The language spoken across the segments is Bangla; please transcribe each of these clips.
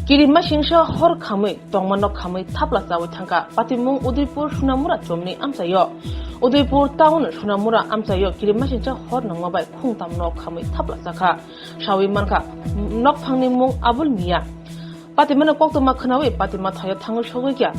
Kirima Shingsha Hor Kame, Tongmanok Kame, Taplasa Tanka, Patimung Udipur Sunamura Chomni Amsayo, Udipur Town Sunamura Amsayo, Kirima Shingsha Hor Namabai, Kuntam Nok Kame, Taplasaka, Shawi Manka, Nok Pangni Mung Abul Mia, Patimana Pokto Makanawe, Patimataya Tango Showikia,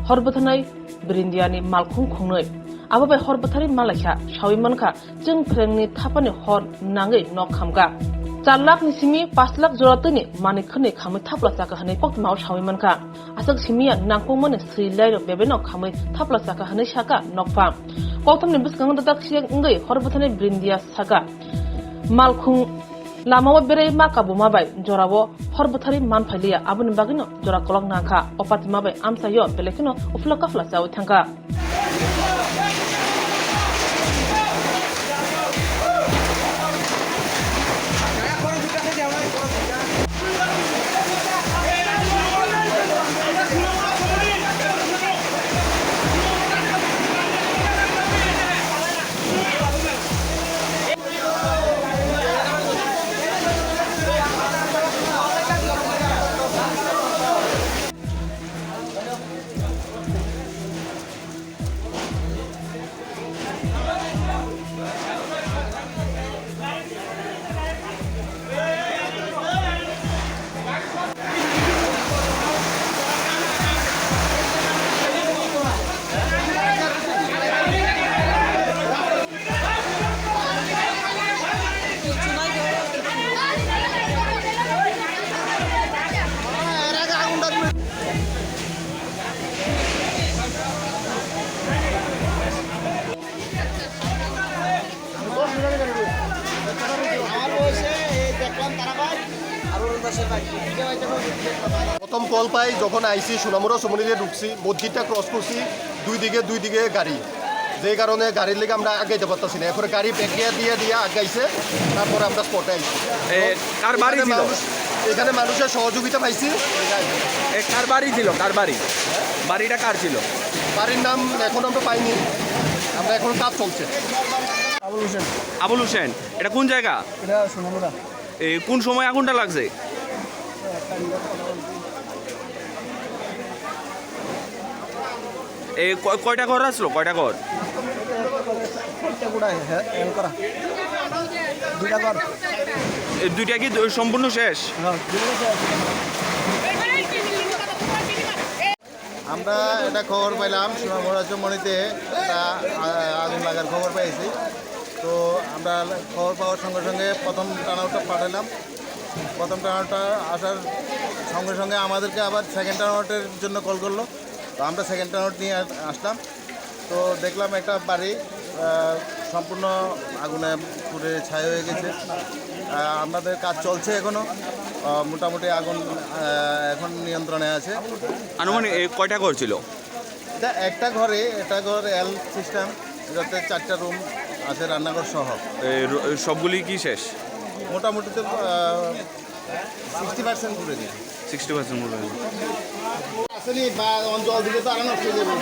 Horbatanai, Brindiani Malkung Kunoi, Ababai Horbatari Malaka, Shawi Manka, Jung Prengni Tapani Hor Nange Nok Kamga. 4 lakh निसिमी 5 lakh जरतनि माने खने खामै थाप्ला जाका हनै पक्त माव छावै मनका आसक सिमिया नांको मन स्रि लाइरो बेबेनो खामै थाप्ला जाका हनै साका नकफा कौतमनि बिसगंग दक सियं इंगै हरबथने ब्रिन्दिया साका मालखुं लामाव बेरे माकाबो माबाय जरावो हरबथारि मानफालिया आबुनि बागिनो जरा कलक नाखा अपाति माबाय आमसायो बेलेकिनो उफला कफला जावै थांका প্রথম কল পাই যখন আইসি সোনামুড়া সমনিতে ঢুকছি মসজিদটা ক্রস করছি দুই দিকে গাড়ি যে কারণে গাড়ির লেগে আমরা আগাইতে পারতাছি না এরপরে গাড়ি ব্যাকিয়া দিয়ে আগাইছে তারপরে আমরা স্পটে আইছি কার বাড়ি ছিল এখানে মানুষের সহযোগিতা পাইছি কার বাড়ি ছিল কার বাড়ি বাড়িটা কার ছিল বাড়ির নাম এখন আমরা পাইনি আমরা এখন কাজ চলছে আবুল হোসেন এটা কোন জায়গা এটা সোনামুড়া কোন সময় আগুনটা লাগছে কয়টা ঘর আসলো কয়টা ঘর দুইটা কি সম্পূর্ণ শেষ আমরা এটা খবর পাইলাম সোনামুড়া চৌমনিতে একটা আগুন লাগার খবর পেয়েছি তো আমরা খবর পাওয়ার সঙ্গে সঙ্গে প্রথম টার্নআউটটা পাঠালাম প্রথম টার্নআউটটা আসার সঙ্গে সঙ্গে আমাদেরকে আবার সেকেন্ড টার্নআউটের জন্য কল করলো তো আমরা সেকেন্ড টার্নআউট নিয়ে আসলাম তো দেখলাম একটা বাড়ি সম্পূর্ণ আগুনে পুড়ে ছাই হয়ে গেছে আমাদের কাজ চলছে এখনও মোটামুটি আগুন এখন নিয়ন্ত্রণে আছে আনুমানিক কয়টা ঘর ছিল একটা ঘরে এটা ঘর এল সিস্টেম যাতে 4টা রুম আছে রান্নাঘর সহ সবগুলি কি শেষ মোটামুটি তো 60% পুড়ে দিয়ে 60% আসেনি বা অঞ্চল দিকে তো আরো নষ্ট হয়ে যাবে